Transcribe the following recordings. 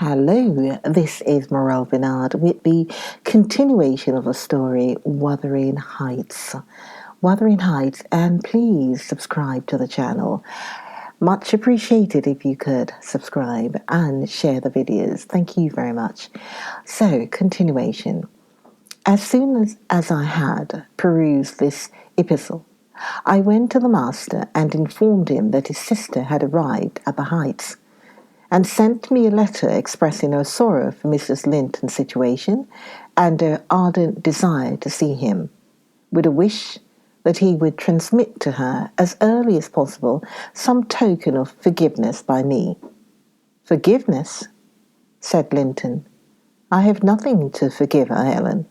Hello, this is Morel Bernard with the continuation of the story Wuthering Heights. Wuthering Heights, and please subscribe to the channel. Much appreciated if you could subscribe and share the videos. Thank you very much. So, continuation. As soon as I had perused this epistle, I went to the master and informed him that his sister had arrived at the Heights, and sent me a letter expressing her sorrow for Mrs. Linton's situation and her ardent desire to see him, with a wish that he would transmit to her as early as possible some token of forgiveness by me. "Forgiveness?" said Linton. "I have nothing to forgive her, Helen.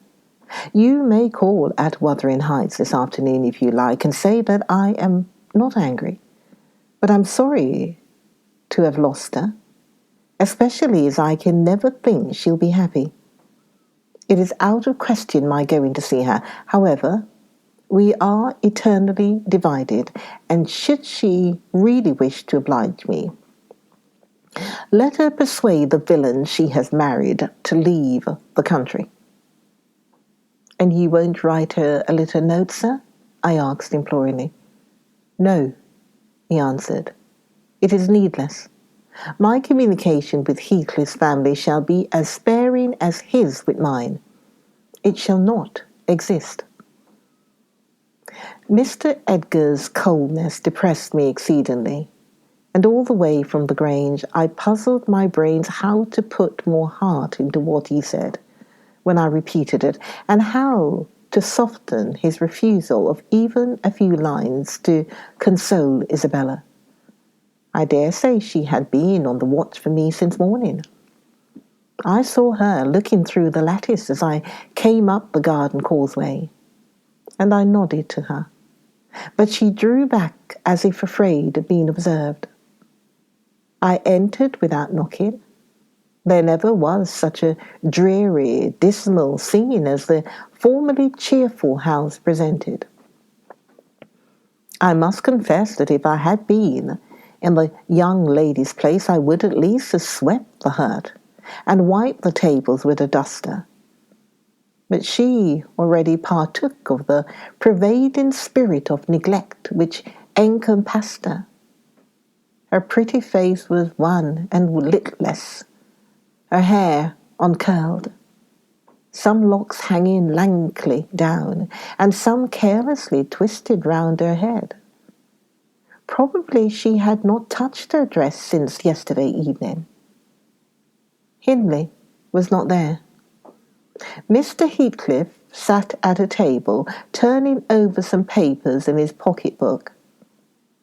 You may call at Wuthering Heights this afternoon if you like, and say that I am not angry, but I'm sorry to have lost her, especially as I can never think she'll be happy. It is out of question my going to see her. However, we are eternally divided, and should she really wish to oblige me, let her persuade the villain she has married to leave the country." "And you won't write her a little note, sir?" I asked imploringly. "No," he answered. "It is needless. My communication with Heathcliff's family shall be as sparing as his with mine. It shall not exist." Mr. Edgar's coldness depressed me exceedingly, and all the way from the Grange I puzzled my brains how to put more heart into what he said when I repeated it, and how to soften his refusal of even a few lines to console Isabella. I dare say she had been on the watch for me since morning. I saw her looking through the lattice as I came up the garden causeway, and I nodded to her, but she drew back as if afraid of being observed. I entered without knocking. There never was such a dreary, dismal scene as the formerly cheerful house presented. I must confess that if I had been in the young lady's place, I would at least have swept the hut and wiped the tables with a duster. But she already partook of the pervading spirit of neglect which encompassed her. Her pretty face was wan and lidless, her hair uncurled, some locks hanging lankly down, and some carelessly twisted round her head. Probably she had not touched her dress since yesterday evening. Hindley was not there. Mr. Heathcliff sat at a table, turning over some papers in his pocket-book,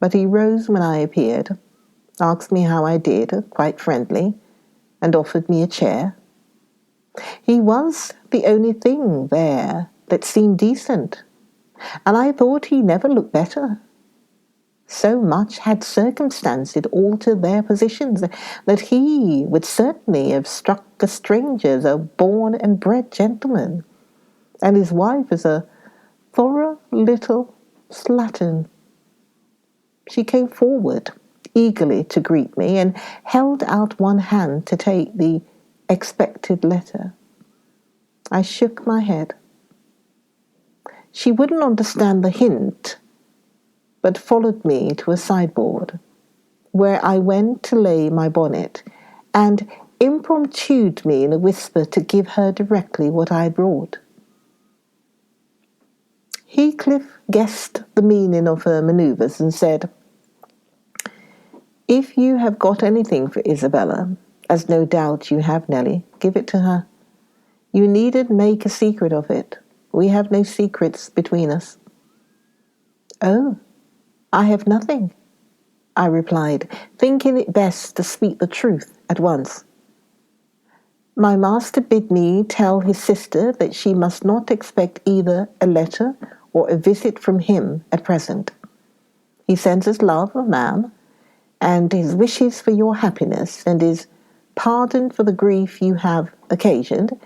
but he rose when I appeared, asked me how I did, quite friendly, and offered me a chair. He was the only thing there that seemed decent, and I thought he never looked better. So much had circumstances altered their positions that he would certainly have struck a stranger as a born and bred gentleman, and his wife as a thorough little slattern. She came forward eagerly to greet me, and held out one hand to take the expected letter. I shook my head. She wouldn't understand the hint, but followed me to a sideboard, where I went to lay my bonnet, and impromptued me in a whisper to give her directly what I brought. Heathcliff guessed the meaning of her manoeuvres and said, "If you have got anything for Isabella, as no doubt you have, Nelly, give it to her. You needn't make a secret of it. We have no secrets between us." "Oh, I have nothing," I replied, thinking it best to speak the truth at once. "My master bid me tell his sister that she must not expect either a letter or a visit from him at present. He sends his love, ma'am, and his wishes for your happiness, and his pardon for the grief you have occasioned,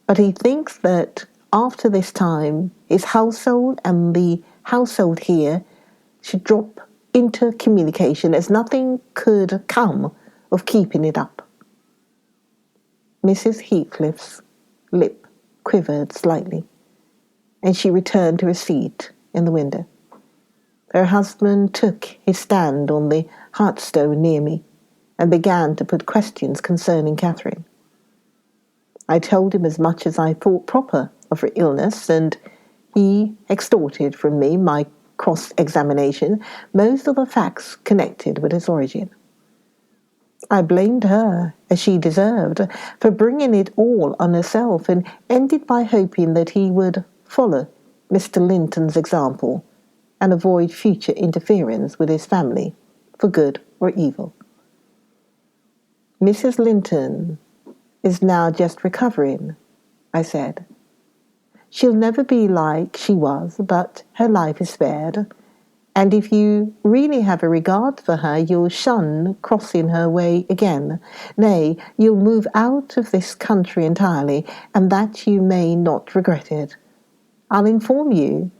but he thinks that after this time his household and the household here should drop into communication, as nothing could come of keeping it up." Mrs. Heathcliff's lip quivered slightly, and she returned to her seat in the window. Her husband took his stand on the hearthstone near me and began to put questions concerning Catherine. I told him as much as I thought proper of her illness, and he extorted from me my cross-examination most of the facts connected with its origin. I blamed her, as she deserved, for bringing it all on herself, and ended by hoping that he would follow Mr. Linton's example and avoid future interference with his family, for good or evil. Mrs. Linton is now just recovering, I said. She'll never be like she was, but her life is spared, and if you really have a regard for her, you'll shun crossing her way again. Nay, you'll move out of this country entirely, and that you may not regret it. I'll inform you,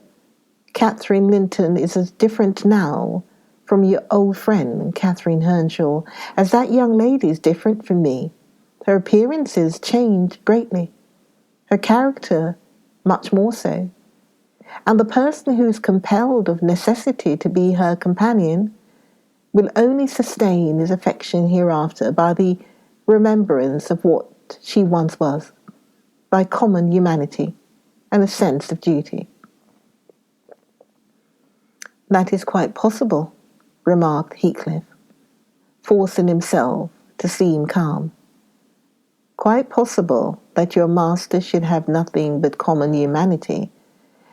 Catherine Linton is as different now from your old friend, Catherine Hernshaw, as that young lady is different from me. Her appearances changed greatly, her character much more so, and the person who is compelled of necessity to be her companion will only sustain his affection hereafter by the remembrance of what she once was, by common humanity and a sense of duty. That is quite possible, remarked Heathcliff, forcing himself to seem calm. Quite possible that your master should have nothing but common humanity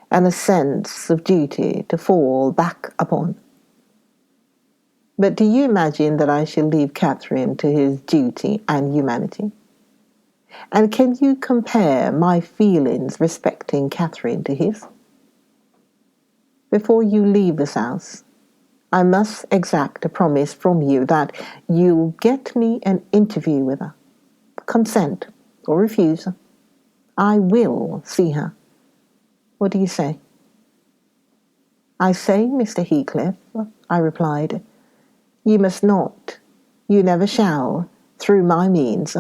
and a sense of duty to fall back upon. But do you imagine that I shall leave Catherine to his duty and humanity? And can you compare my feelings respecting Catherine to his? Before you leave this house, I must exact a promise from you that you'll get me an interview with her. Consent or refuse, I will see her. What do you say? I say, Mr. Heathcliff, I replied, you must not, you never shall, through my means.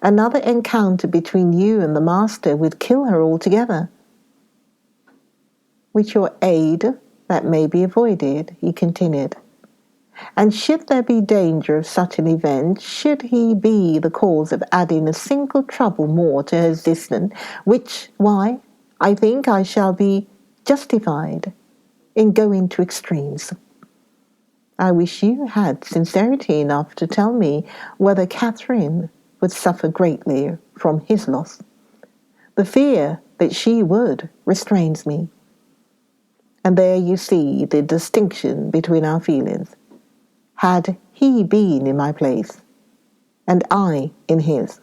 Another encounter between you and the master would kill her altogether. With your aid, that may be avoided, he continued. And should there be danger of such an event, should he be the cause of adding a single trouble more to her existence, why, I think I shall be justified in going to extremes. I wish you had sincerity enough to tell me whether Catherine would suffer greatly from his loss. The fear that she would restrains me. And there you see the distinction between our feelings. Had he been in my place, and I in his,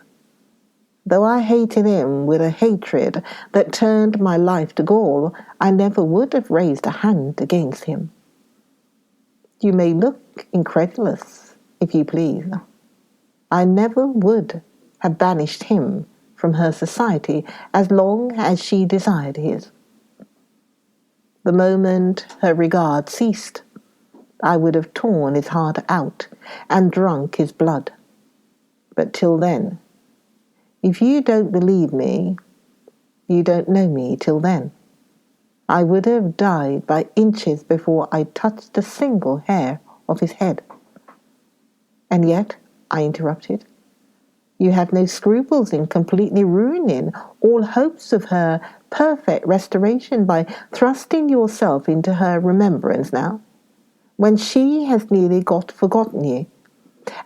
though I hated him with a hatred that turned my life to gall, I never would have raised a hand against him. You may look incredulous, if you please. I never would have banished him from her society as long as she desired his. The moment her regard ceased, I would have torn his heart out and drunk his blood. But till then, if you don't believe me, you don't know me till then. I would have died by inches before I touched a single hair of his head. And yet, I interrupted, you have no scruples in completely ruining all hopes of her perfect restoration by thrusting yourself into her remembrance now, when she has nearly forgotten you,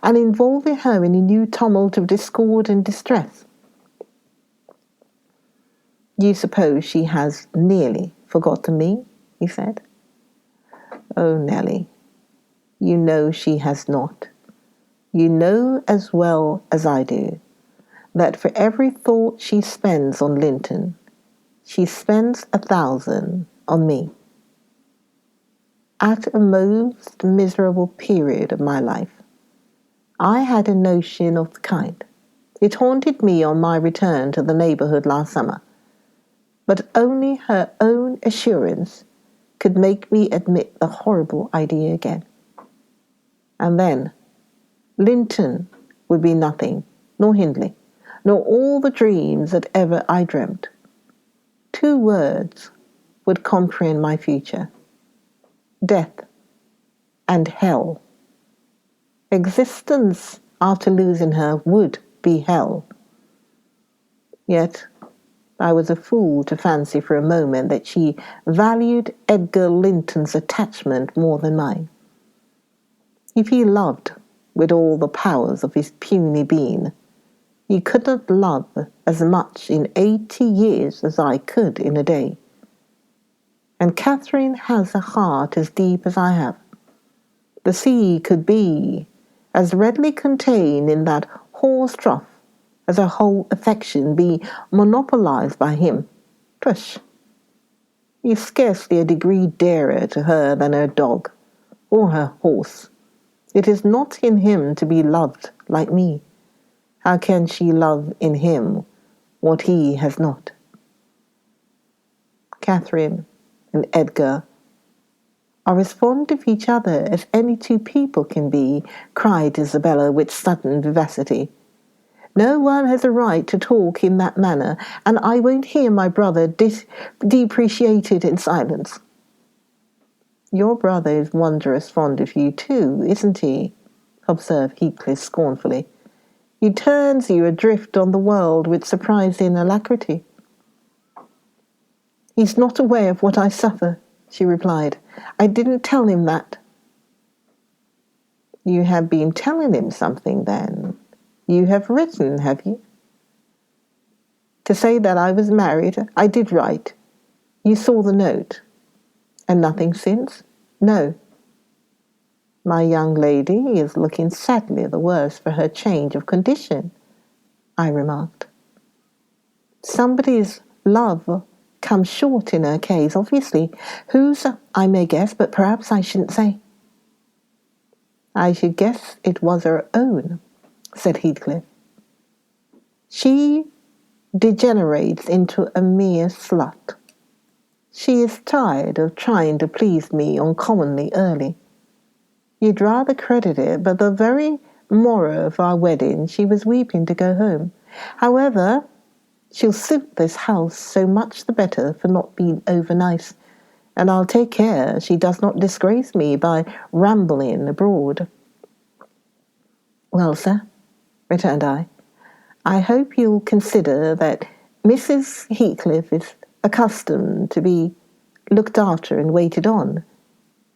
and involving her in a new tumult of discord and distress. You suppose she has nearly forgotten me, he said. Oh, Nelly, you know she has not. You know as well as I do that for every thought she spends on Linton, she spends 1,000 on me. At a most miserable period of my life, I had a notion of the kind. It haunted me on my return to the neighbourhood last summer, but only her own assurance could make me admit the horrible idea again. And then, Linton would be nothing, nor Hindley, nor all the dreams that ever I dreamt. 2 words would comprehend my future: death and hell. Existence after losing her would be hell. Yet I was a fool to fancy for a moment that she valued Edgar Linton's attachment more than mine. If he loved with all the powers of his puny being, he could not love as much in 80 years as I could in a day. And Catherine has a heart as deep as I have. The sea could be as readily contained in that hoarse trough as her whole affection be monopolized by him. Tush! He is scarcely a degree dearer to her than her dog, or her horse. It is not in him to be loved like me. How can she love in him what he has not? Catherine and Edgar are as fond of each other as any 2 people can be, cried Isabella with sudden vivacity. No one has a right to talk in that manner, and I won't hear my brother depreciated in silence. Your brother is wondrous fond of you too, isn't he? Observed Heathcliff scornfully. He turns you adrift on the world with surprising alacrity. He's not aware of what I suffer, she replied. I didn't tell him that. You have been telling him something, then? You have written, have you? To say that I was married, I did write. You saw the note. And nothing since? No. My young lady is looking sadly the worse for her change of condition, I remarked. Somebody's love comes short in her case, obviously. Whose, I may guess, but perhaps I shouldn't say. I should guess it was her own, said Heathcliff. She degenerates into a mere slut. She is tired of trying to please me uncommonly early. You'd rather credit it, but the very morrow of our wedding she was weeping to go home. However, she'll suit this house so much the better for not being over nice, and I'll take care she does not disgrace me by rambling abroad. Well, sir, returned I hope you'll consider that Mrs. Heathcliff is accustomed to be looked after and waited on,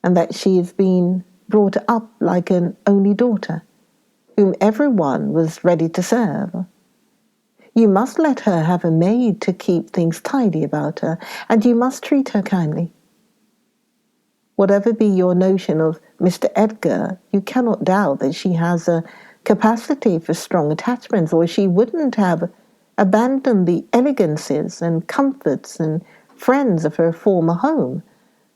and that she has been brought up like an only daughter, whom everyone was ready to serve. You must let her have a maid to keep things tidy about her, and you must treat her kindly. Whatever be your notion of Mr. Edgar, you cannot doubt that she has a capacity for strong attachments, or she wouldn't have abandoned the elegancies and comforts and friends of her former home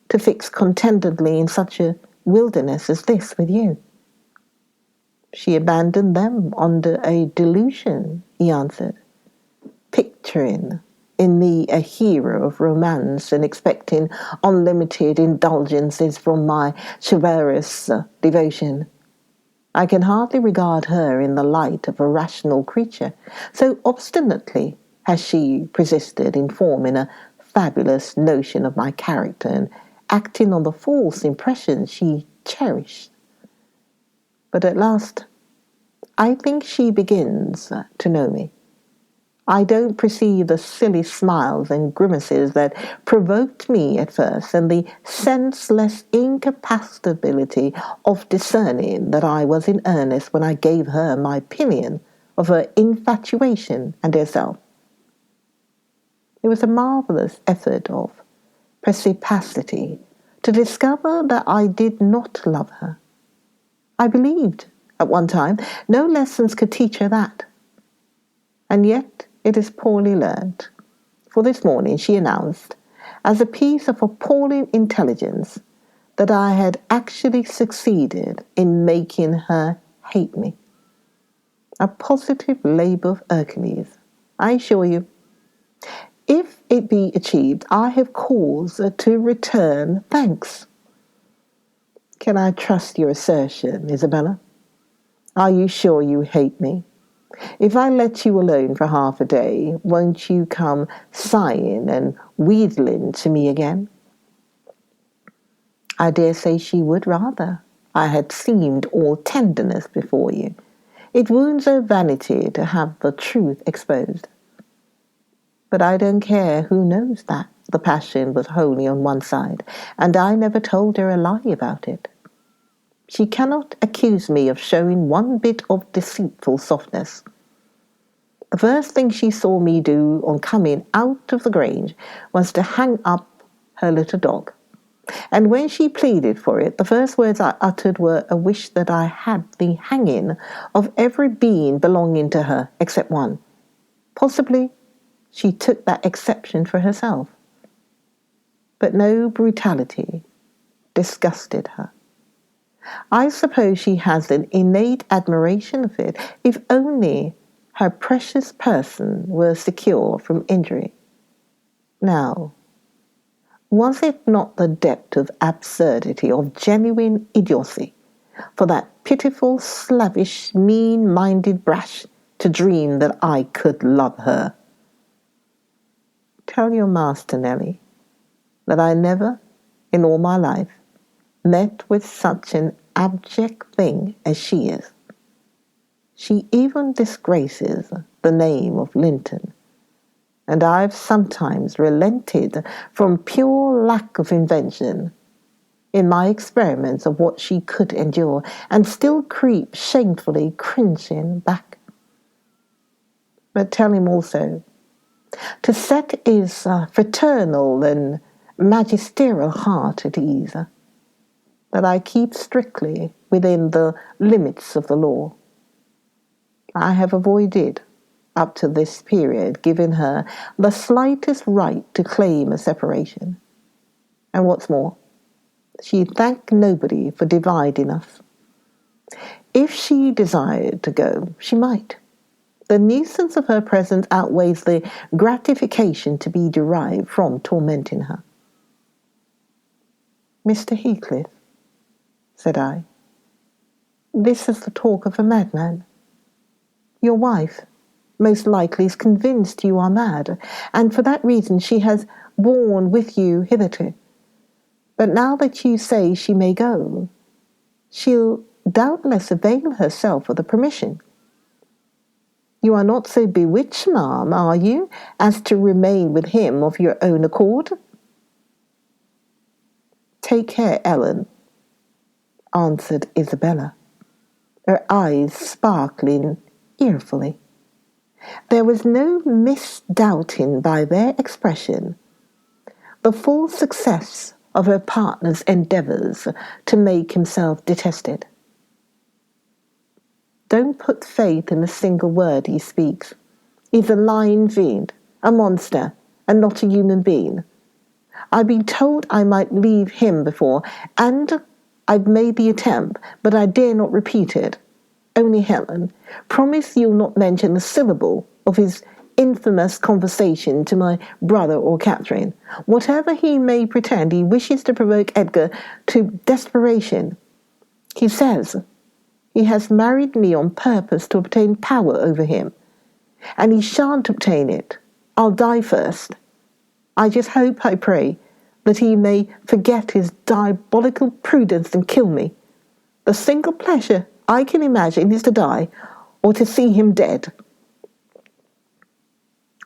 to fix contentedly in such a wilderness as this with you. She abandoned them under a delusion, he answered, picturing in me a hero of romance and expecting unlimited indulgences from my chivalrous devotion. I can hardly regard her in the light of a rational creature, so obstinately has she persisted in forming a fabulous notion of my character and acting on the false impressions she cherished. But at last, I think she begins to know me. I don't perceive the silly smiles and grimaces that provoked me at first, and the senseless incapacity of discerning that I was in earnest when I gave her my opinion of her infatuation and herself. It was a marvellous effort of perspicacity to discover that I did not love her. I believed, at one time, no lessons could teach her that. And yet it is poorly learnt, for this morning she announced, as a piece of appalling intelligence, that I had actually succeeded in making her hate me. A positive labour of Hercules, I assure you. If it be achieved, I have cause to return thanks. Can I trust your assertion, Isabella? Are you sure you hate me? If I let you alone for half a day, won't you come sighing and wheedling to me again? I dare say she would rather I had seemed all tenderness before you. It wounds her vanity to have the truth exposed. But I don't care who knows that the passion was wholly on one side, and I never told her a lie about it. She cannot accuse me of showing one bit of deceitful softness. The first thing she saw me do on coming out of the Grange was to hang up her little dog. And when she pleaded for it, the first words I uttered were a wish that I had the hanging of every being belonging to her except one. Possibly she took that exception for herself. But no brutality disgusted her. I suppose she has an innate admiration of it, if only her precious person were secure from injury. Now, was it not the depth of absurdity, of genuine idiocy, for that pitiful, slavish, mean-minded brash to dream that I could love her? Tell your master, Nelly, that I never, in all my life, met with such an abject thing as she is. She even disgraces the name of Linton, and I've sometimes relented from pure lack of invention in my experiments of what she could endure, and still creep shamefully cringing back. But tell him also to set his fraternal and magisterial heart at ease, that I keep strictly within the limits of the law. I have avoided, up to this period, giving her the slightest right to claim a separation. And what's more, she thanked nobody for dividing us. If she desired to go, she might. The nuisance of her presence outweighs the gratification to be derived from tormenting her. Mr. Heathcliff, said I, this is the talk of a madman. Your wife, most likely, is convinced you are mad, and for that reason she has borne with you hitherto. But now that you say she may go, she'll doubtless avail herself of the permission. You are not so bewitched, ma'am, are you, as to remain with him of your own accord? Take care, Ellen, answered Isabella, her eyes sparkling earfully. There was no misdoubting by their expression the full success of her partner's endeavours to make himself detested. Don't put faith in a single word he speaks. He's a lying fiend, a monster, and not a human being. I've been told I might leave him before, and I've made the attempt, but I dare not repeat it. Only, Helen, promise you'll not mention a syllable of his infamous conversation to my brother or Catherine. Whatever he may pretend, he wishes to provoke Edgar to desperation. He says he has married me on purpose to obtain power over him, and he shan't obtain it. I'll die first. I just hope, I pray, that he may forget his diabolical prudence and kill me. The single pleasure I can imagine is to die, or to see him dead.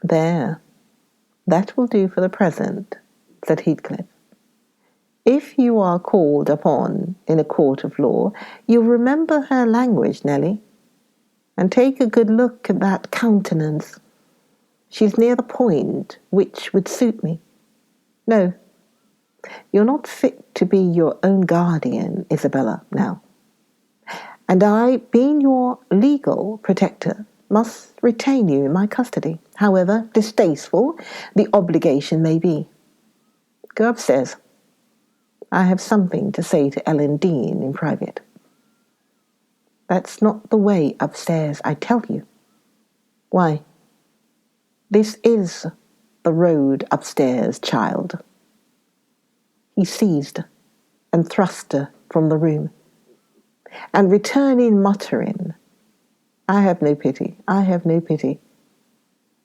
There, that will do for the present, said Heathcliff. If you are called upon in a court of law, you'll remember her language, Nelly, and take a good look at that countenance. She's near the point which would suit me. No, you're not fit to be your own guardian, Isabella, now. And I, being your legal protector, must retain you in my custody, however distasteful the obligation may be. Go upstairs. I have something to say to Ellen Dean in private. That's not the way upstairs, I tell you. Why, this is the road upstairs, child. He seized and thrust her from the room, and returning muttering, I have no pity. I have no pity.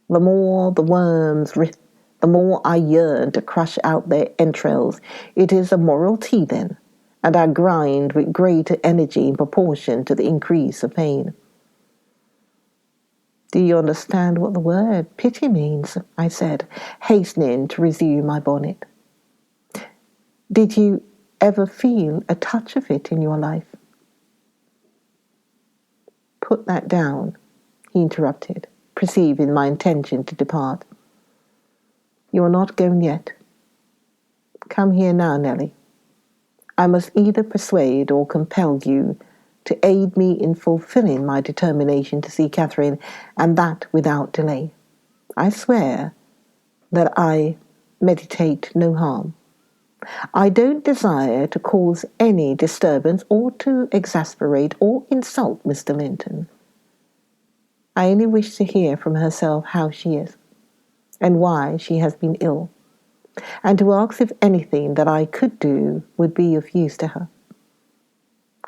The more the worms writhe, the more I yearn to crush out their entrails. It is a moral tea then, and I grind with greater energy in proportion to the increase of pain. Do you understand what the word pity means? I said, hastening to resume my bonnet. Did you ever feel a touch of it in your life? Put that down, he interrupted, perceiving my intention to depart. You are not going yet. Come here now, Nellie. I must either persuade or compel you to aid me in fulfilling my determination to see Catherine, and that without delay. I swear that I meditate no harm. I don't desire to cause any disturbance or to exasperate or insult Mr. Linton. I only wish to hear from herself how she is, and why she has been ill, and to ask if anything that I could do would be of use to her.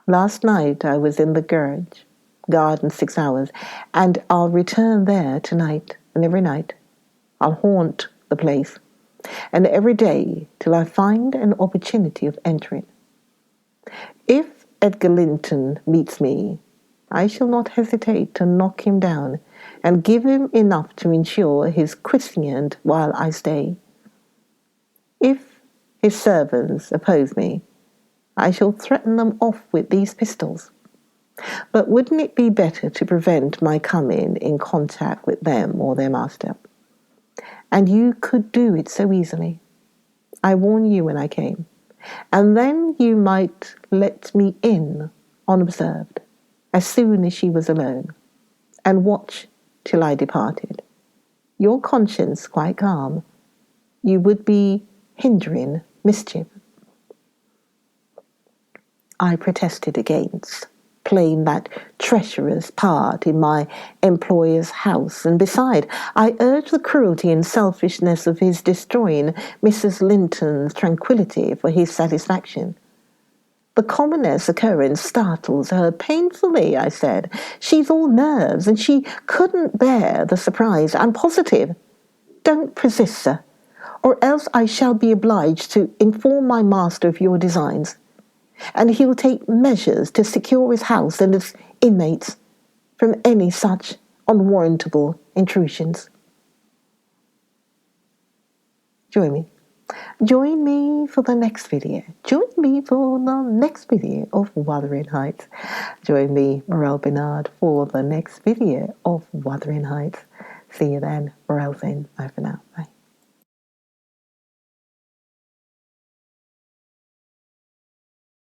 Last night I was in the garden 6 hours, and I'll return there tonight, and every night. I'll haunt the place, and every day till I find an opportunity of entering. If Edgar Linton meets me, I shall not hesitate to knock him down and give him enough to ensure his quiescent while I stay. If his servants oppose me, I shall threaten them off with these pistols. But wouldn't it be better to prevent my coming in contact with them or their master? And you could do it so easily. I warned you when I came. And then you might let me in unobserved, as soon as she was alone, and watch till I departed. Your conscience quite calm, you would be hindering mischief. I protested against playing that treacherous part in my employer's house, and beside, I urged the cruelty and selfishness of his destroying Mrs. Linton's tranquillity for his satisfaction. The commonest occurrence startles her painfully, I said. She's all nerves, and she couldn't bear the surprise. I'm positive. Don't persist, sir, or else I shall be obliged to inform my master of your designs, and he will take measures to secure his house and its inmates from any such unwarrantable intrusions. Join me. Join me for the next video. Join me for the next video of Wuthering Heights. Join me, Morel Bernard, for the next video of Wuthering Heights. See you then. Morel's in. Bye for now. Bye.